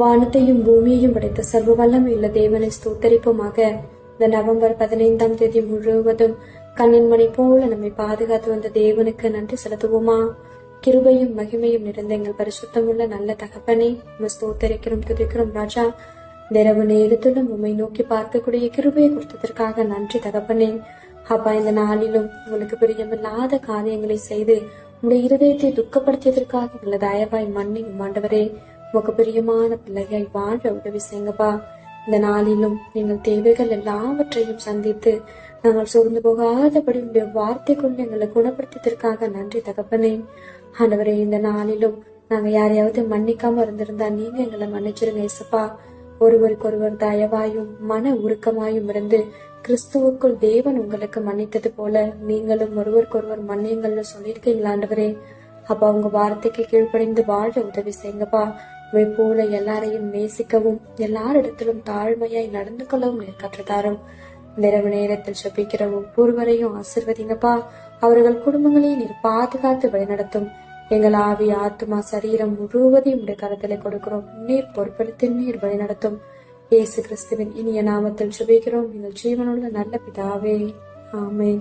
வானத்தையும் பூமியையும் படைத்த சர்வ வல்லமையுள்ள தேவனை ஸ்தோத்தரிப்புமாக. இந்த நவம்பர் 15ஆம் தேதி முழுவதும் கண்ணின்மணி போல நம்மை பாதுகாத்து வந்த தேவனுக்கு நன்றி செலுத்துவோமா? கிருபையும் மகிமையும் நிறைந்த எங்கள் பரிசுத்தமுள்ள நல்ல தகப்பனே, நம்ம ஸ்தோத்தரிக்கிறோம், துதிக்கிறோம் ராஜா. இரவு நேரத்திலும் உண்மை நோக்கி பார்க்கக்கூடிய கிருபையை கொடுத்ததற்காக நன்றி தகப்பனே. அப்பா, இந்த நாளிலும் உங்களுக்கு பிரியமில்லாத காரியங்களை செய்து உங்களுடைய இருதயத்தை துக்கப்படுத்தியதற்காக எங்களை தயவாய் மன்னியும் ஆண்டவரே. உங்க பிரியமான பிள்ளையாய் வாழ உதவி செய்யுங்கப்பா. இந்த நாளிலும் எங்கள் தேவைகள் எல்லாவற்றையும் சந்தித்து நாங்கள் சோர்ந்து போகாதபடி உங்களுடைய வார்த்தை கொண்டு எங்களை குணப்படுத்தியதற்காக நன்றி தகப்பனே. ஆண்டவரே, இந்த நாளிலும் நாங்க யாரையாவது மன்னிக்காம இருந்திருந்தா நீங்க எங்களை மன்னிச்சிருங்க இயேசுப்பா. ஒருவருக்கொருவர் தயவாயும் மன உருக்கமாயும் இருந்து கிறிஸ்துவுக்குள் தேவன் உங்களுக்கு மன்னித்தது போல நீங்களும் ஒருவருக்கொருவர் மன்னியங்கள்னு சொல்லியிருக்கீங்களா ஆண்டவரே. அப்பா, உங்க வார்த்தைக்கு கீழ்ப்படிந்து வாழ உதவி செய்யுங்கப்பா. போல எல்லாரையும் நேசிக்கவும் எல்லாரிடத்திலும் தாழ்மையாய் நடந்து கொள்ளவும் நீர் கற்றுத்தாரும். இரவு நேரத்தில் ஜெபிக்கிற ஒவ்வொருவரையும் ஆசிர்வதிங்கப்பா. அவர்கள் குடும்பங்களையும் நீர் பாதுகாத்து வழிநடத்தும். எங்கள் ஆவி, ஆத்மா, சரீரம் முழுவதையும் உடைய கருத்திலே கொடுக்கிறோம். நீர் பொறுப்படுத்தி நீர் வழிநடத்தும். இயேசு கிறிஸ்துவின் இனிய நாமத்தில் ஜெபிக்கிறோம் எங்கள் ஜீவனுள்ள நல்ல பிதாவே, ஆமென்.